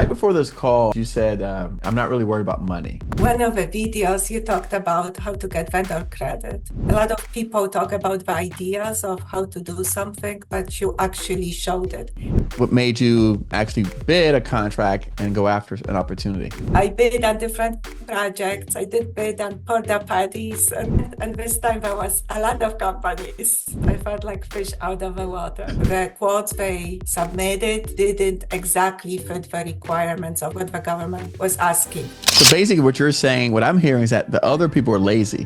Right before this call, you said, I'm not really worried about money. One of the videos you talked about how to get vendor credit. A lot of people talk about the ideas of how to do something, but you actually showed it. What made you actually bid a contract and go after an opportunity? I bid on different projects. I did bid on porta potties, and this time there was a lot of companies. I felt like fish out of the water. The quotes they submitted didn't exactly fit the requirements of what the government was asking. So basically what you're saying, what I'm hearing is that the other people are lazy.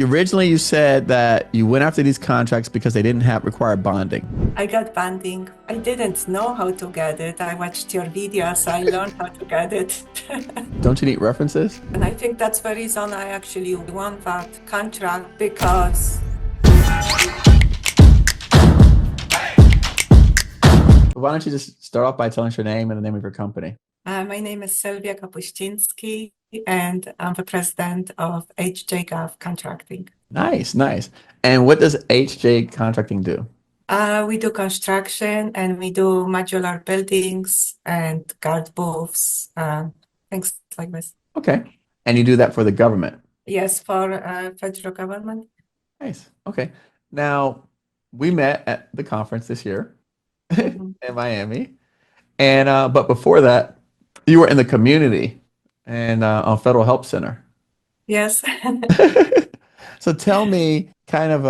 Originally, you said that you went after these contracts because they didn't have required bonding. I got bonding. I didn't know how to get it. I watched your videos. I learned how to get it. Don't you need references? And I think that's the reason I actually won that contract because Why don't you just start off by telling us your name and the name of your company? my name is Sylvia Kapuscinski and I'm the president of Gov Contracting. Nice, nice. And what does HJ Contracting do? We do construction and we do modular buildings and guard booths, things like this. Okay. And you do that for the government? Yes, for federal government. Nice. Okay. Now, we met at the conference this year Mhm. in Miami. And but before that, you were in the community and on Federal Help Center. Yes. So tell me kind of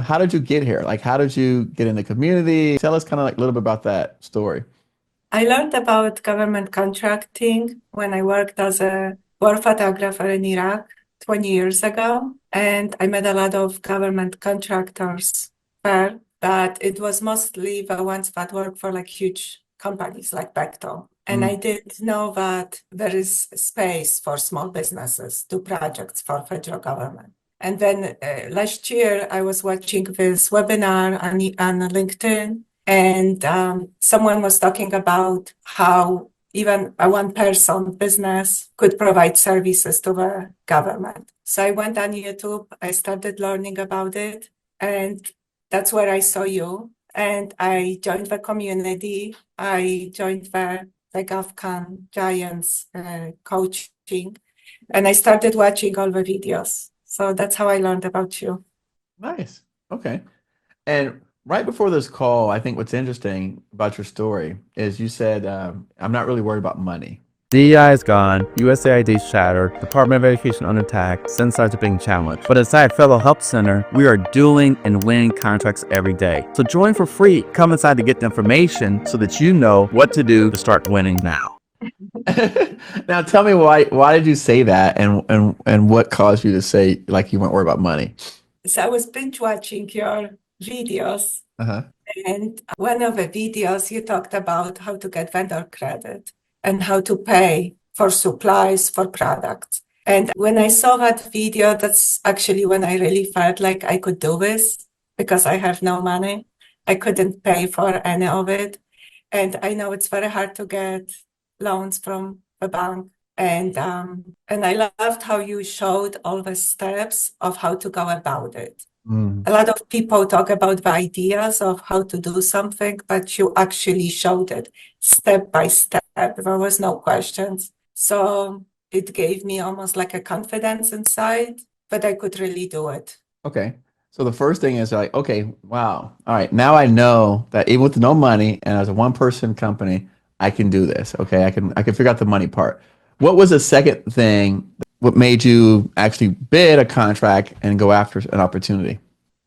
how did you get here? Like how did you get in the community? Tell us kind of like a little bit about that story. I learned about government contracting when I worked as a war photographer in Iraq 20 years ago. And I met a lot of government contractors there, but it was mostly the ones that work for like huge companies like Bechtel. And I didn't know that there is space for small businesses to projects for federal government. And then last year, I was watching this webinar on LinkedIn, and someone was talking about how even a one-person business could provide services to the government. So I went on YouTube, I started learning about it, and that's where I saw you. And I joined the community. I joined the Govcon Giants coaching, and I started watching all the videos. So that's how I learned about you. Nice. Okay. And right before this call, I think what's interesting about your story is you said, I'm not really worried about money. DEI is gone, USAID shattered, Department of Education under attack, sensors are being challenged. But inside Federal Help Center, we are dueling and winning contracts every day. So join for free. Come inside to get the information so that you know what to do to start winning now. Now tell me why did you say that and what caused you to say like you weren't worried about money? So I was binge watching your videos, Uh-huh. and one of the videos you talked about how to get vendor credit and how to pay for supplies for products. And when I saw that video, that's actually when I really felt like I could do this because I have no money. I couldn't pay for any of it. And I know it's very hard to get loans from the bank. And I loved how you showed all the steps of how to go about it. Mm. A lot of people talk about the ideas of how to do something, but you actually showed it step by step. There was no questions. So it gave me almost like a confidence inside that I could really do it. Okay. So the first thing is like, okay, wow. All right. Now I know that even with no money and as a one person company, I can do this. Okay. I can figure out the money part. What was the second thing? What made you actually bid a contract and go after an opportunity?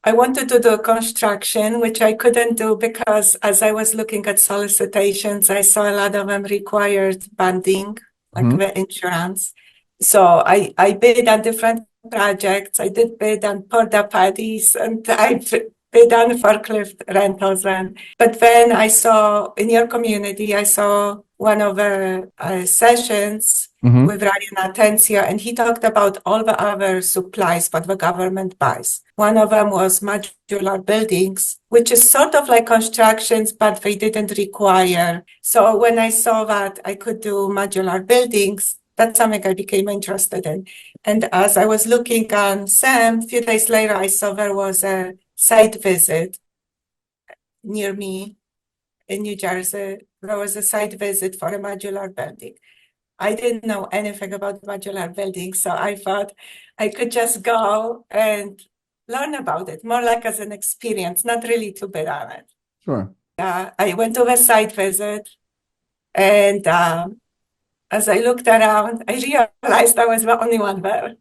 I wanted to do construction, which I couldn't do because as I was looking at solicitations, I saw a lot of them required bonding, like Mhm. the insurance. So I bid on different projects. I did bid on porta potties and I bid on forklift rentals. But then I saw in your community, I saw one of the sessions Mhm. with Ryan Atencia, and he talked about all the other supplies that the government buys. One of them was modular buildings, which is sort of like constructions, but they didn't require. So when I saw that I could do modular buildings, that's something I became interested in. And as I was looking on SAM, a few days later, I saw there was a site visit near me. in New Jersey. There was a site visit for a modular building. I didn't know anything about modular building, so I thought I could just go and learn about it, more like as an experience, not really to bid on it. Sure. I went to a site visit, and as I looked around, I realized I was the only one there.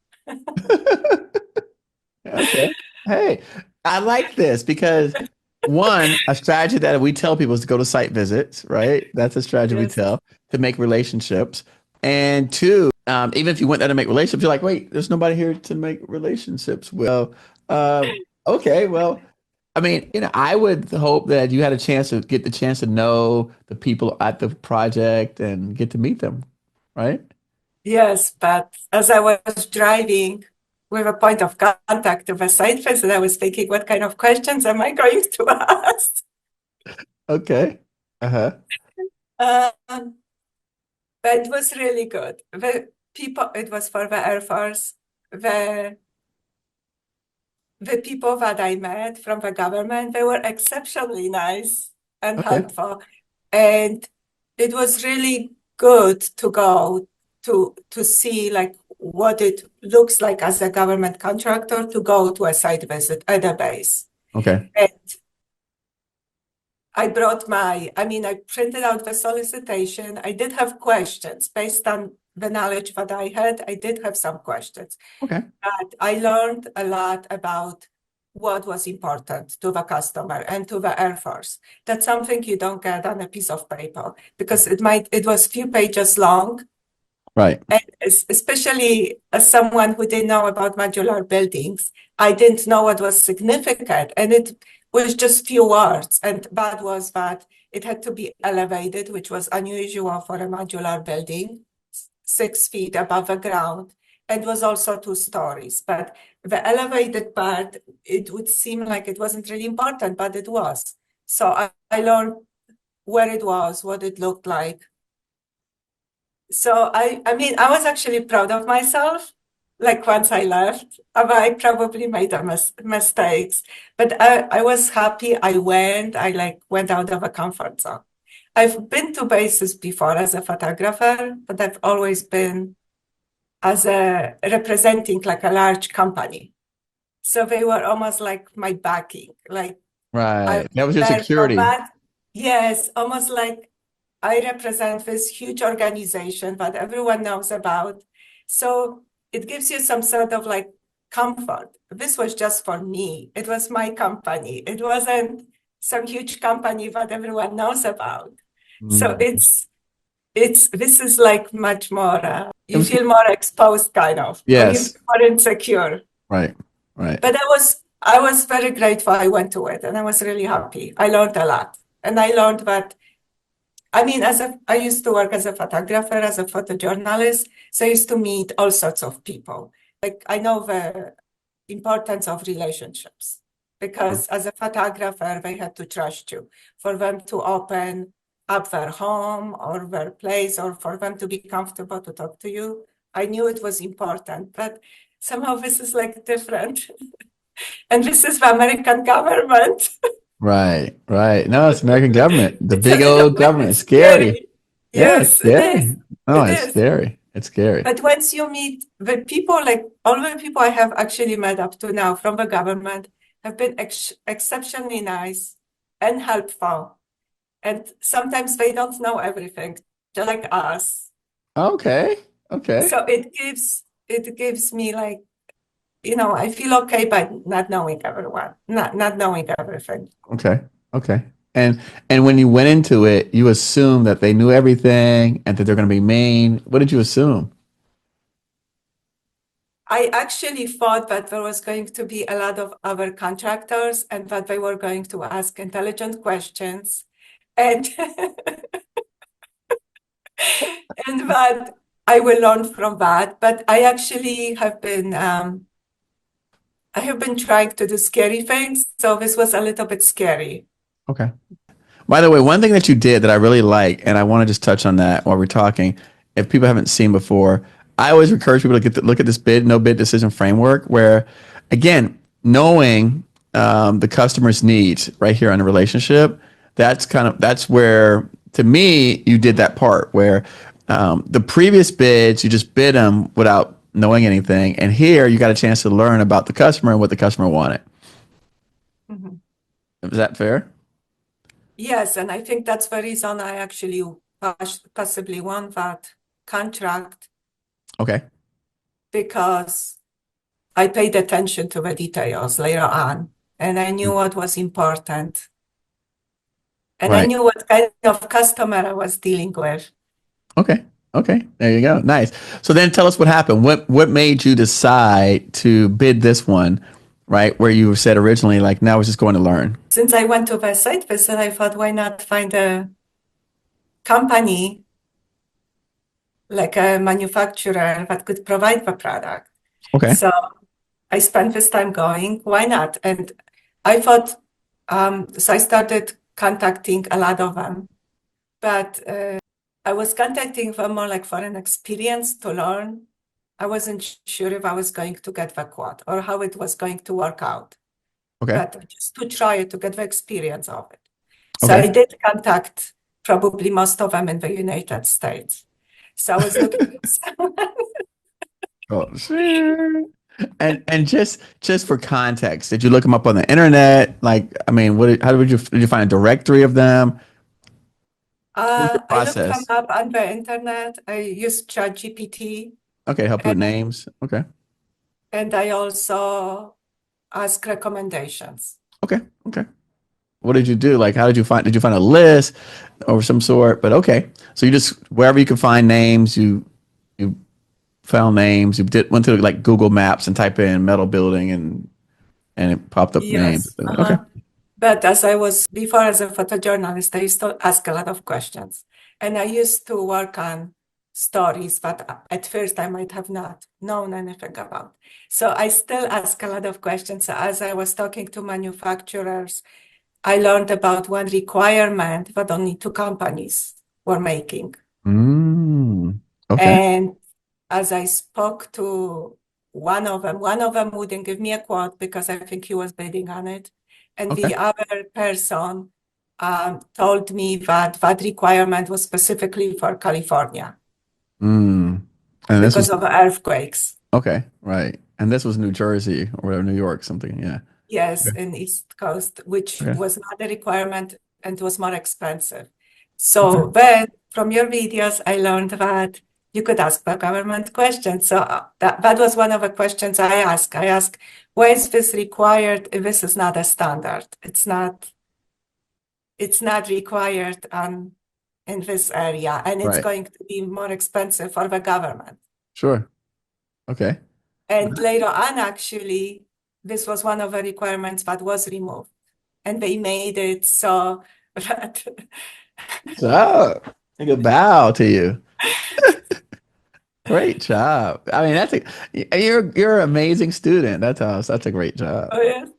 Okay. Hey, I like this because one, a strategy that we tell people is to go to site visits, right? That's a strategy we Yes. tell to make relationships. And two, even if you went there to make relationships, you're like, wait, there's nobody here to make relationships with. Okay, well, I mean, I would hope that you had a chance to get the chance to know the people at the project and get to meet them, right? Yes, but as I was driving with a point of contact of a site visit, I was thinking, what kind of questions am I going to ask? Okay. Uh-huh. Um, but it was really good. The people, it was for the Air Force. The people that I met from the government, they were exceptionally nice and Okay. helpful. And it was really good to go to see like what it looks like as a government contractor to go to a site visit at a base. Okay. And I printed out the solicitation. I did have questions based on the knowledge that I had. I did have some questions. Okay. But I learned a lot about what was important to the customer and to the Air Force. That's something you don't get on a piece of paper because it was few pages long. Right. And especially as someone who didn't know about modular buildings, I didn't know what was significant. And it was just few words. And that was that it had to be elevated, which was unusual for a modular building, 6 feet above the ground. And was also 2 stories. But the elevated part, it would seem like it wasn't really important, but it was. So I learned where it was, what it looked like. So I was actually proud of myself. Like once I left, I probably made a mistakes, but I was happy. I went out of a comfort zone. I've been to bases before as a photographer, but I've always been as a representing like a large company. So they were almost like my backing. Like I Right. was That was your there for security. that. Yes, almost like I represent this huge organization that everyone knows about. So it gives you some sort of like comfort. This was just for me. It was my company. It wasn't some huge company that everyone knows about. So Mm. this is like much more, It you was, feel more exposed kind of, or you yes. feel more insecure. Right. Right. But I was very grateful I went to it and I was really happy. I learned a lot. And I learned that I used to work as a photographer, as a photojournalist, so I used to meet all sorts of people. Like I know the importance of relationships because as a photographer, they had to trust you for them to open up their home or their place or for them to be comfortable to talk to you. I knew it was important, but somehow this is like different. And this is the American government. Right. Right. No, it's American government. The It's a big little old bit government. It's scary. scary. Yeah, it's Yes, it is. scary. Oh, It it's is. scary. It's scary. But once you meet the people, like all the people I have actually met up to now from the government have been exceptionally nice and helpful. And sometimes they don't know everything, just like us. Okay. Okay. So it gives me like, I feel okay by not knowing everyone, not knowing everything. Okay. Okay. And when you went into it, you assumed that they knew everything and that they're going to be mean. What did you assume? I actually thought that there was going to be a lot of other contractors and that they were going to ask intelligent questions and and that I will learn from that. But I actually have been trying to do scary things, so this was a little bit scary. Okay. By the way, one thing that you did that I really like, and I want to just touch on that while we're talking, if people haven't seen before, I always encourage people to look at this no bid decision framework, where, again, knowing the customer's needs right here on the relationship, that's where, to me, you did that part where the previous bids, you just bid them without knowing anything. And here you got a chance to learn about the customer and what the customer wanted. Mhm. Is that fair? Yes, and I think that's the reason I actually possibly won that contract, Okay. because I paid attention to the details later on, and I knew what was important, and I Right. knew what kind of customer I was dealing with. Okay. Okay. There you go. Nice. So then tell us what happened. What made you decide to bid this one, right? Where you said originally, like, now we're just going to learn. Since I went to the site visit, I thought, why not find a company like a manufacturer that could provide the product? Okay. So I spent this time going, why not? And I thought, so I started contacting a lot of them, but I was contacting them more like for an experience to learn. I wasn't sure if I was going to get the quote or how it was going to work out, Okay. but just to try it, to get the experience of it. So I Okay. did contact probably most of them in the United States. So I was looking at some. Oh, sure. And just for context, did you look them up on the internet? Like, I mean, how did you find a directory of them? What was your I looked them process? up on the internet. I used ChatGPT, Okay, help you with and, names. Okay. and I also asked recommendations. Okay. Okay. What did you do? Like, how did you find a list or some sort? But okay. So you just, wherever you could find names, you found names, went to like Google Maps and type in metal building and it popped up names. Yes. Okay. But as I was before as a photojournalist, I used to ask a lot of questions. And I used to work on stories that at first I might have not known anything about. So I still ask a lot of questions. So as I was talking to manufacturers, I learned about one requirement that only two companies were making. Mm, okay. And as I spoke to one of them wouldn't give me a quote because I think he was bidding on it. And Okay. the other person told me that that requirement was specifically for California Mm. And this was because of earthquakes. okay, right. And this was New Jersey or whatever, New York, something. Yeah. Yes, Okay. in East Coast, which Okay. was not a requirement and was more expensive. Okay. So then from your videos, I learned that you could ask the government questions. So that was one of the questions I asked. I asked, why is this required if this is not a standard? It's not required in this area, and it's Right. going to be more expensive for the government. Sure. Okay. And later on, actually, this was one of the requirements that was removed. And they made it so that So, take a bow to you. Great job. I mean, you're an amazing student. That's a great job. oh, yes.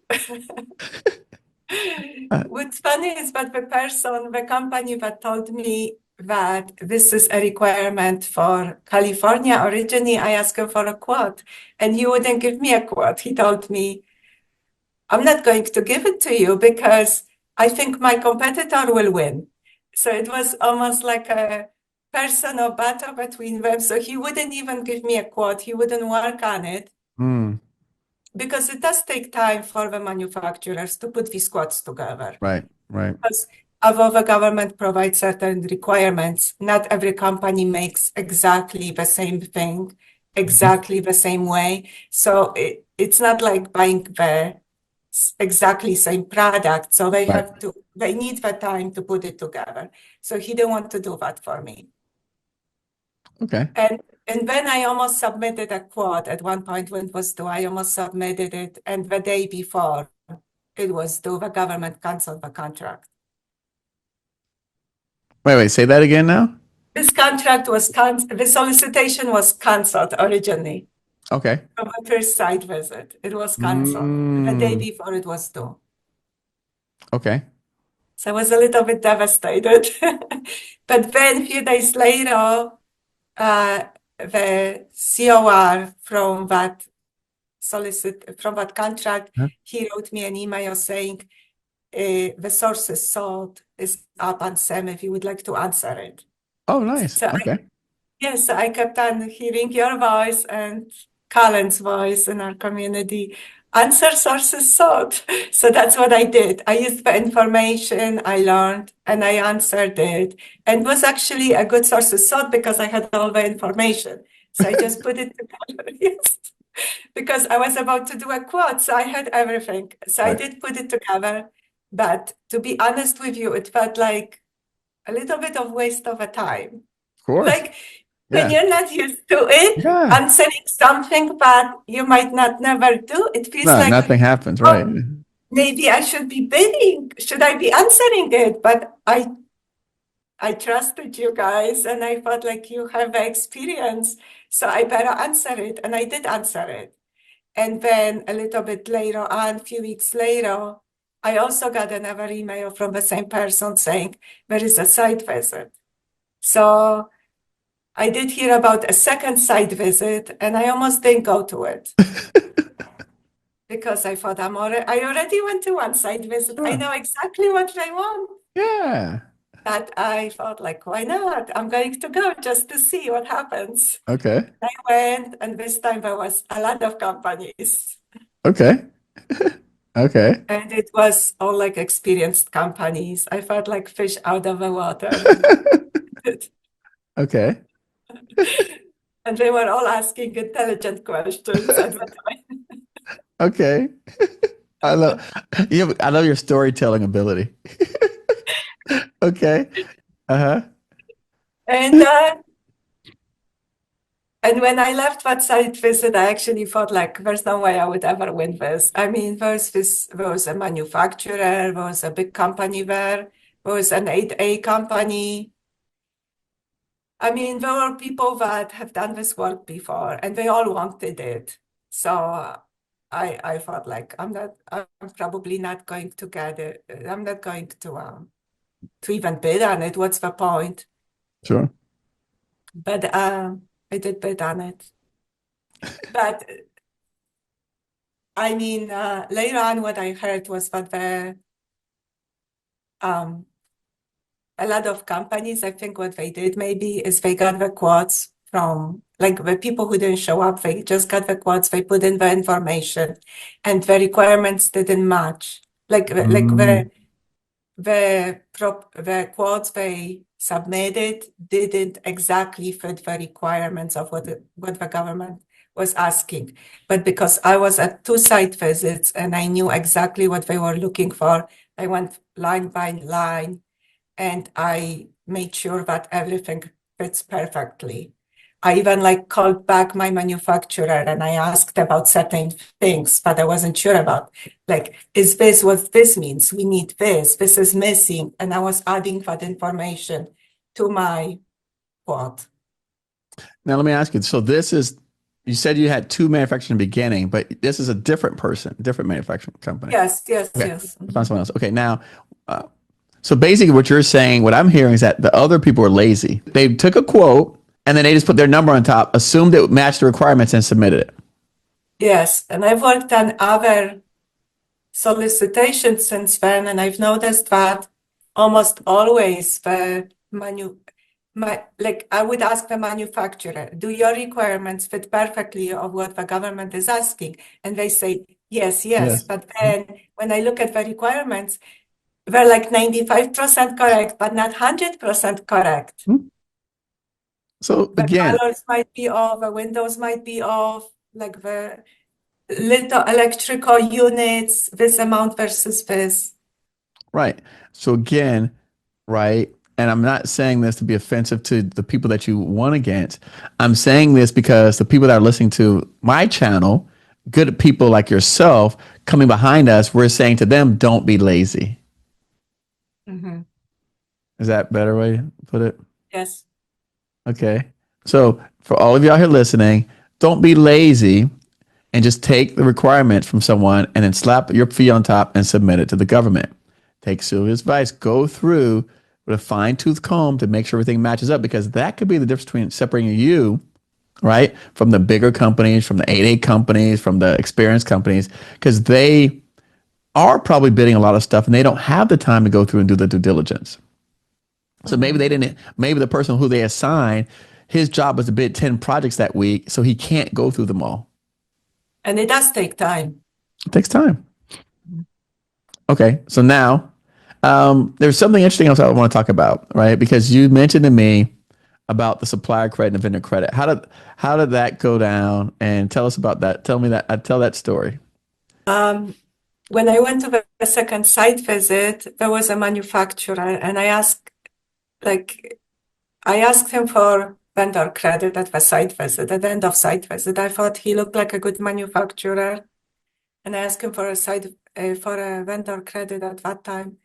Uh, What's funny is that the company that told me that this is a requirement for California, originally I asked him for a quote and he wouldn't give me a quote. He told me, I'm not going to give it to you because I think my competitor will win. So it was almost like a personal battle between them. So he wouldn't even give me a quote. He wouldn't work on it mm, because it does take time for the manufacturers to put these quotes together. right. Right. Because although the government provides certain requirements, not every company makes exactly the same thing, Mhm. exactly the same way. So it's not like buying the exactly same product. So Right. they need the time to put it together. So he didn't want to do that for me. Okay. And then I almost submitted a quote at one point when it was due. I almost submitted it, and the day before it was due, the government canceled the contract. Wait. Say that again now. This contract was the solicitation was canceled originally Okay. from the first site visit. It was canceled the day Mm, before it was due. okay. So I was a little bit devastated. But then a few days later, the COR from that contract, Huh? he wrote me an email saying, the sources sought is up on SAM if you would like to answer it. Oh, nice. So Okay. yes, I kept on hearing your voice and Colin's voice in our community. Answer sources sought. So that's what I did. I used the information I learned and I answered it. And it was actually a good sources sought because I had all the information. So I just put it together. Yes. Because I was about to do a quote, so I had everything. So I Right. did put it together. But to be honest with you, it felt like a little bit of waste of a time. Of course. Like when Yeah. you're not used to it, Yeah. answering something that you might not never do, it feels No, like, nothing happens. Right. oh, maybe I should be bidding. Should I be answering it? But I trusted you guys and I felt like you have the experience, so I better answer it. And I did answer it. And then a little bit later on, a few weeks later, I also got another email from the same person saying there is a site visit. So I did hear about a second site visit and I almost didn't go to it because I thought I already went to one site visit. I Sure. know exactly what I want. Yeah. But I felt like, why not? I'm going to go just to see what happens. Okay. I went, and this time there was a lot of companies. Okay. Okay. And it was all like experienced companies. I felt like fish out of the water. Okay. And they were all asking intelligent questions at the time. Okay. I love your storytelling ability. Okay. Uh-huh. And and when I left that site visit, I actually thought like, there's no way I would ever win this. I mean, there was a manufacturer, there was a big company there was an 8A company. I mean, there were people that have done this work before and they all wanted it. So I thought like, I'm probably not going to get it. I'm not going to even bid on it. What's the point? Sure. But I did bid on it. But I mean, later on, what I heard was that a lot of companies, I think what they did maybe is they got the quotes from like the people who didn't show up, they just got the quotes, they put in the information and the requirements didn't match. Like Mm. the quotes they submitted didn't exactly fit the requirements of what the government was asking. But because I was at 2 site visits and I knew exactly what they were looking for, I went line by line and I made sure that everything fits perfectly. I even like called back my manufacturer and I asked about certain things that I wasn't sure about. Like, is this what this means? We need this. This is missing. And I was adding that information to my quote. Now let me ask you. So you said you had two manufacturers in the beginning, but this is a different person, different manufacturing company. Yes. Okay. Yes. I found someone else. Okay. Now, so basically what you're saying, what I'm hearing is that the other people are lazy. They took a quote and then they just put their number on top, assumed it matched the requirements and submitted it. Yes. And I've worked on other solicitations since then, and I've noticed that almost always like I would ask the manufacturer, do your requirements fit perfectly of what the government is asking? And they say, yes. Yes. But then when I look at the requirements, they're like 95% correct, but not 100% correct. So The again, colors might be off, the windows might be off, like the little electrical units, this amount versus this. right. So again, right. And I'm not saying this to be offensive to the people that you won against. I'm saying this because the people that are listening to my channel, good people like yourself coming behind us, we're saying to them, don't be lazy. Mm-hmm. Is that a better way to put it? Yes. Okay. So for all of y'all here listening, don't be lazy and just take the requirements from someone and then slap your fee on top and submit it to the government. Take Sylvia's advice. Go through with a fine-tooth comb to make sure everything matches up, because that could be the difference between separating you, right, from the bigger companies, from the 8A companies, from the experienced companies, because they are probably bidding a lot of stuff and they don't have the time to go through and do the due diligence. So maybe they didn't, maybe the person who they assigned, his job was to bid 10 projects that week, so he can't go through them all. And it does take time. It takes time. Okay, so now there's something interesting else I want to talk about, right? Because you mentioned to me about the supplier credit and vendor credit. How did that go down? And tell us about that. Tell me that. Tell that story. When I went to the second site visit, there was a manufacturer, and I asked him for vendor credit at the site visit, at the end of site visit. I thought he looked like a good manufacturer, and I asked him for a vendor credit at that time,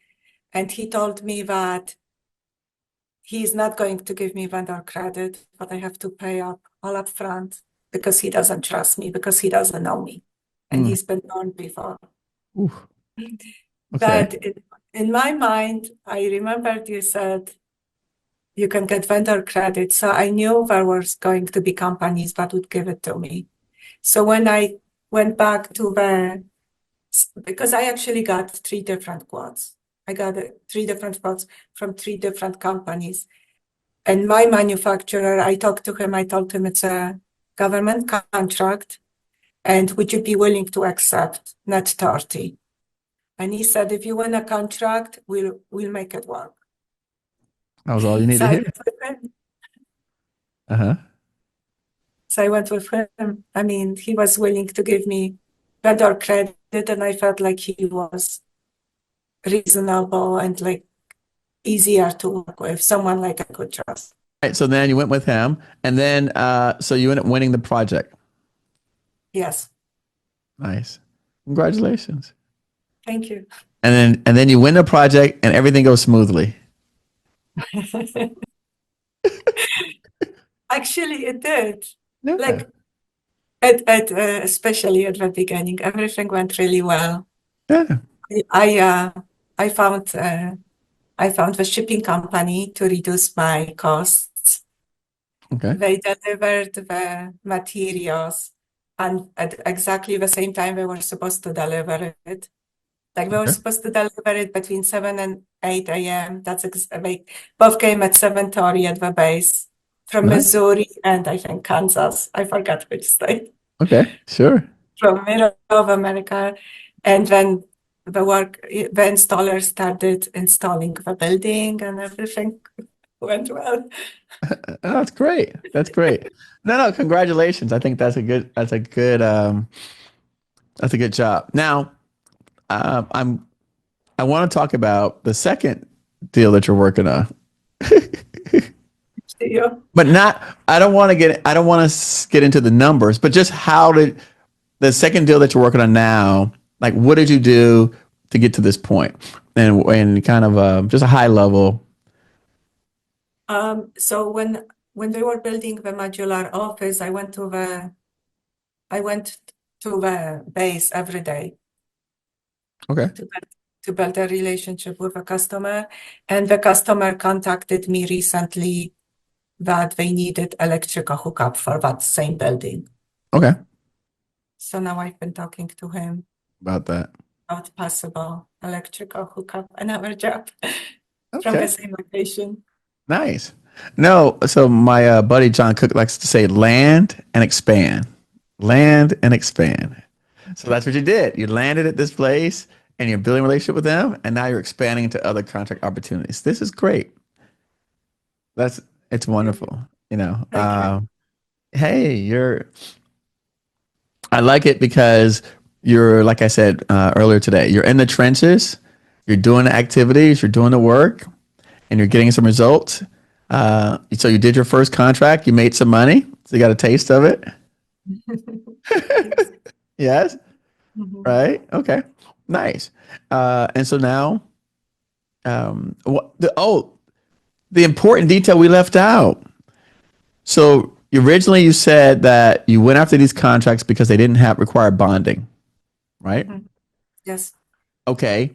and he told me that he's not going to give me vendor credit, but I have to pay up all up front because he doesn't trust me, because he doesn't know me, and he's been burned before. Oof. Okay. But in my mind, I remembered you said you can get vendor credit. So I knew there was going to be companies that would give it to me. So when I went back to because I actually got 3 different quotes. I got 3 different quotes from 3 different companies. And my manufacturer, I talked to him, I told him it's a government contract. And would you be willing to accept net 30? And he said, if you win a contract, we'll make it work. That was all you needed So to I hear. went with him. Uh-huh. So I went with him. I mean, he was willing to give me vendor credit, and I felt like he was reasonable and like easier to work with, someone like I could trust. Right. So then you went with him, and then so you ended up winning the project. Yes. Nice. Congratulations. Thank you. And then you win the project, and everything goes smoothly. Actually, it did. Yeah. Like especially at the beginning, everything went really well. Yeah. I found the shipping company to reduce my costs. Okay. They delivered the materials, and at exactly the same time they were supposed to deliver it. Like they were Okay. supposed to deliver it between 7 and 8 a.m. They both came at 7:30 at the base from Nice. Missouri and I think Kansas. I forgot which state. Okay. Sure. From middle of America. And then the installer started installing the building and everything went well. Oh, that's great. That's great. No, congratulations. I think that's a good job. Now, I want to talk about the second deal that you're working on. But I don't want to get into the numbers, but just how did the second deal that you're working on now, like what did you do to get to this point? And kind of just a high level. So when they were building the modular office, I went to the base every day. Okay. To build a relationship with a customer, and the customer contacted me recently that they needed electrical hookup for that same building. Okay. So now I've been talking to him About that. about possible electrical hookup, another job from Okay. the same location. Nice. No, so my buddy John Cook likes to say land and expand. Land and expand. So that's what you did. You landed at this place and you're building a relationship with them, and now you're expanding into other contract opportunities. This is great. It's wonderful. You know, Thank you. hey, I like it because you're, like I said earlier today, you're in the trenches, you're doing the activities, you're doing the work, and you're getting some results. So you did your first contract, you made some money, so you got a taste of it. Yes. Mhm. Right. Okay. Nice. And so now, the important detail we left out. So originally you said that you went after these contracts because they didn't have required bonding, right? Mhm. Yes. Okay.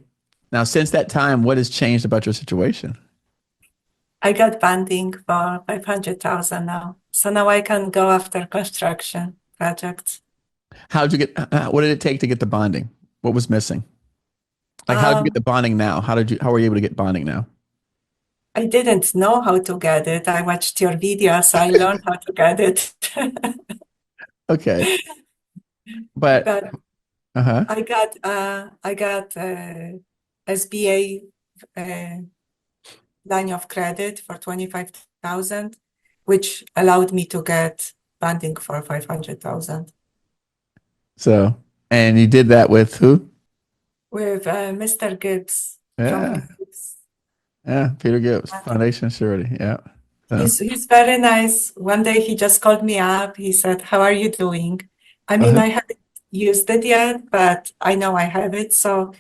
Now, since that time, what has changed about your situation? I got bonding for 500,000 now. So now I can go after construction projects. What did it take to get the bonding? What was missing? Like, how did you get the bonding now? How were you able to get bonding now? I didn't know how to get it. I watched your videos, so I learned how to get it. Okay. But, But uh-huh. I got SBA line of credit for 25,000, which allowed me to get funding for 500,000 So, and you did that with who? with Mr. Gibbs from Yeah. Gibbs. Yeah. Peter Gibbs, Foundation Surety. Yeah. So, He's very nice. One day he just called me up. He said, "How are you doing?" I mean, uh-huh. I haven't used it yet, but I know I have it. So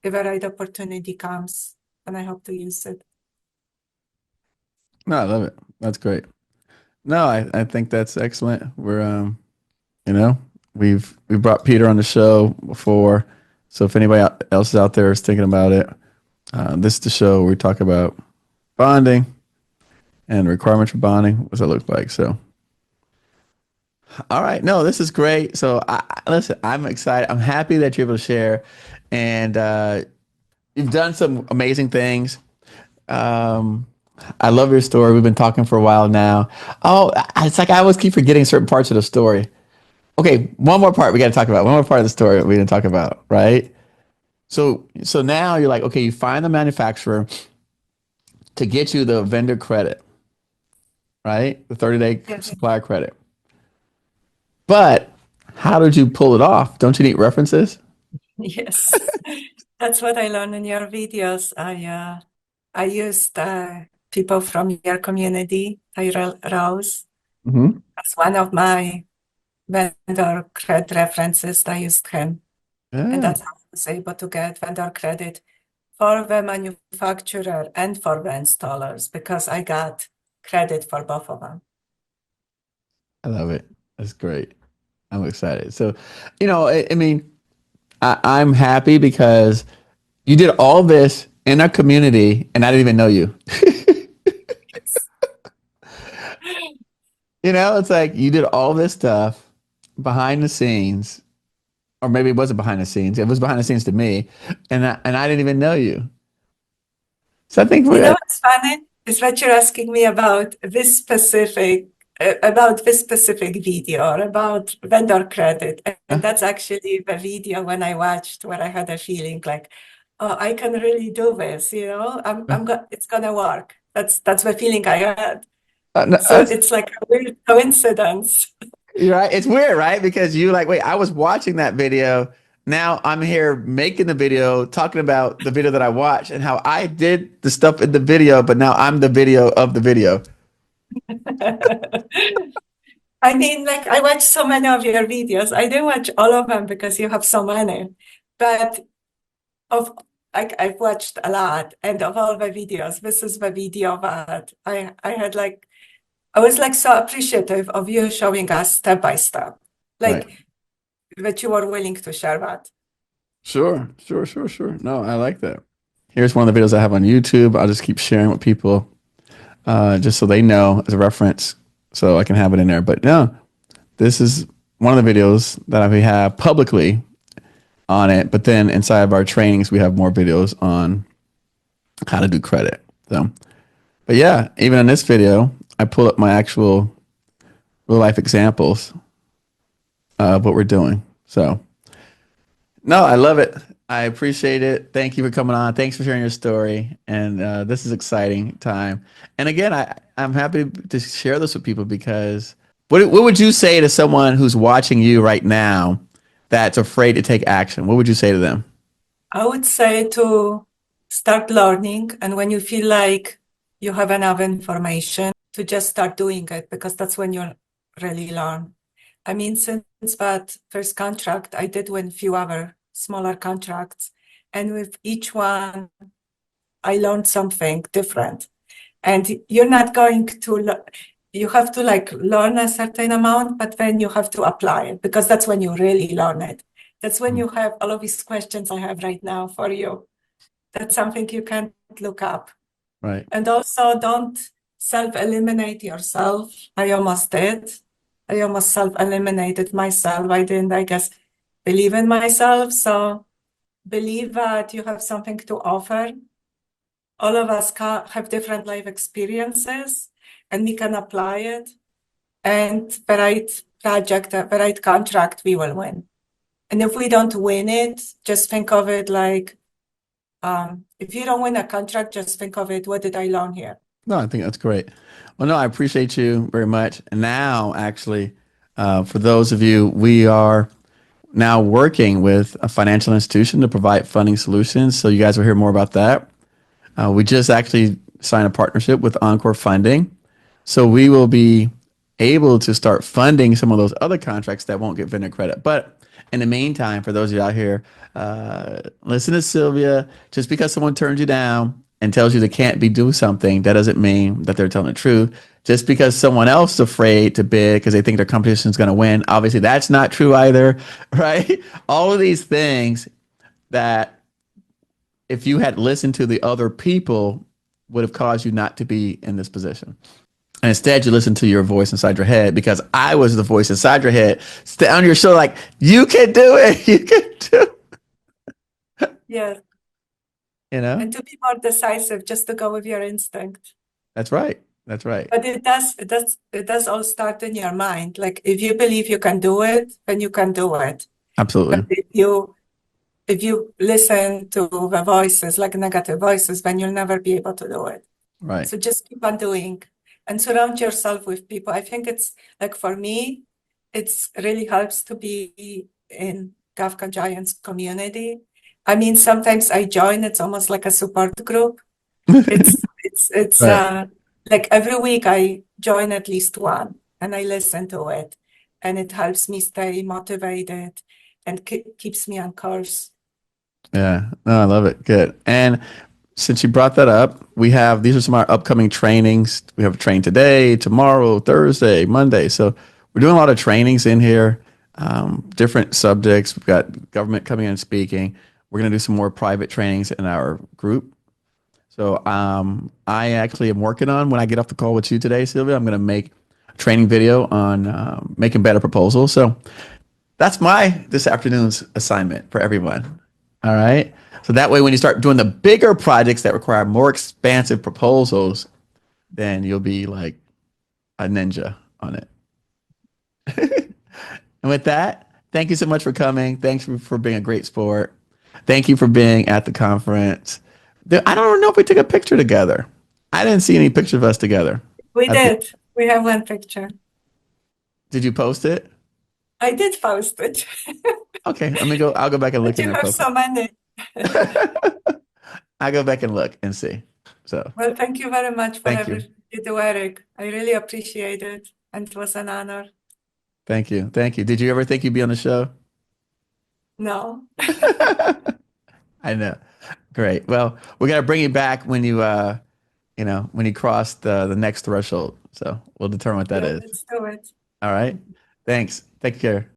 if a right opportunity comes, and I hope to use it. No, I love it. That's great. No, I think that's excellent. We're you know, we brought Peter on the show before. So if anybody else is out there is thinking about it, this is the show where we talk about bonding and requirements for bonding. What's that look like? So, all right, no, this is great. So, listen, I'm excited. I'm happy that you're able to share, and you've done some amazing things. Um, I love your story. We've been talking for a while now. Oh, it's like I always keep forgetting certain parts of the story. Okay, one more part we got to talk about. One more part of the story we didn't talk about, right? So now you're like, okay, you find the manufacturer to get you the vendor credit, right? The 30-day Yeah. supplier credit. But how did you pull it off? Don't you need references? Yes, that's what I learned in your videos. I used people from your community, Tyrell Rose, Hmm. as one of my vendor credit references. I used him, and Yeah, that's how I was able to get vendor credit for the manufacturer and for the installers because I got credit for both of them. I love it. That's great. I'm excited. So, I mean, I'm happy because you did all this in our community and I didn't even know you. It's like you did all this stuff behind the scenes, or maybe it wasn't behind the scenes. It was behind the scenes to me, and I didn't even know you. So I think You know what's funny is that you're asking me about this specific video or about vendor credit, and that's actually the video when I watched where I had a feeling like, oh, I can really do this. It's gonna work. That's the feeling I had. no, So it's like a weird coincidence. you're right. It's weird, right? Because you like, wait, I was watching that video. Now I'm here making the video, talking about the video that I watched and how I did the stuff in the video, but now I'm the video of the video. I mean, like I watched so many of your videos. I didn't watch all of them because you have so many, but of like I've watched a lot, and of all the videos, this is the video that I had like I was like so appreciative of you showing us step by step, Right. like that you were willing to share that. Sure, sure, sure, sure. No, I like that. Here's one of the videos I have on YouTube. I'll just keep sharing with people, just so they know as a reference, so I can have it in there. But no, this is one of the videos that we have publicly on it. But then inside of our trainings, we have more videos on how to do credit. So, but yeah, even in this video, I pull up my actual real life examples of what we're doing. So, no, I love it. I appreciate it. Thank you for coming on. Thanks for sharing your story. And this is exciting time. And again, I'm happy to share this with people because what would you say to someone who's watching you right now that's afraid to take action? What would you say to them? I would say to start learning, and when you feel like you have enough information, to just start doing it because that's when you really learn. I mean, since that first contract, I did win a few other smaller contracts, and with each one, I learned something different. And you're not going to, you have to like learn a certain amount, but then you have to apply it because that's when you really learn it. That's when you have all of these questions I have right now for you. That's something you can't look up. Right. And also don't self-eliminate yourself. I almost did. I almost self-eliminated myself. I didn't, I guess, believe in myself. So believe that you have something to offer. All of us have different life experiences, and we can apply it. And the right project, the right contract, we will win. And if we don't win it, just think of it like, if you don't win a contract, just think of it, what did I learn here? No, I think that's great. Well, no, I appreciate you very much. And now, actually, for those of you, we are now working with a financial institution to provide funding solutions. So you guys will hear more about that. We just actually signed a partnership with Encore Funding. So we will be able to start funding some of those other contracts that won't get vendor credit. But in the meantime, for those of you out here, listen to Sylvia. Just because someone turns you down and tells you they can't be do something, that doesn't mean that they're telling the truth. Just because someone else is afraid to bid because they think their competition is going to win, obviously that's not true either, right? All of these things that if you had listened to the other people would have caused you not to be in this position. And instead, you listen to your voice inside your head because I was the voice inside your head, on your shoulder, like, you can do it. You can do it. Yes. You know? And to be more decisive, just to go with your instinct. That's right. That's right. But it does all start in your mind. Like if you believe you can do it, then you can do it. Absolutely. But if you listen to the voices, like negative voices, then you'll never be able to do it. Right. So just keep on doing and surround yourself with people. I think it's like for me, it's really helps to be in Govcon Giants community. I mean, sometimes I join, it's almost like a support group. It's Right. like every week I join at least one and I listen to it, and it helps me stay motivated and keeps me on course. Yeah. No, I love it. Good. And since you brought that up, these are some of our upcoming trainings. We have a train today, tomorrow, Thursday, Monday. So we're doing a lot of trainings in here, different subjects. We've got government coming in and speaking. We're going to do some more private trainings in our group. So I actually am working on, when I get off the call with you today, Sylvia, I'm going to make a training video on making better proposals. So that's this afternoon's assignment for everyone. All right. So that way, when you start doing the bigger projects that require more expansive proposals, then you'll be like a ninja on it. And with that, thank you so much for coming. Thanks for being a great sport. Thank you for being at the conference. I don't know if we took a picture together. I didn't see any picture of us together. We did. We have one picture. Did you post it? I did post it. Okay, I'll go back and look But in you there. have so many. I go back and look and see. So Well, thank you very much for thank you. everything you do, Eric. I really appreciate it, and it was an honor. Thank you. Thank you. Did you ever think you'd be on the show? No. I know. Great. Well, we're gonna bring you back when when you cross the next threshold. So we'll determine what that Yeah, is. let's do it. All right. Thanks. Take care.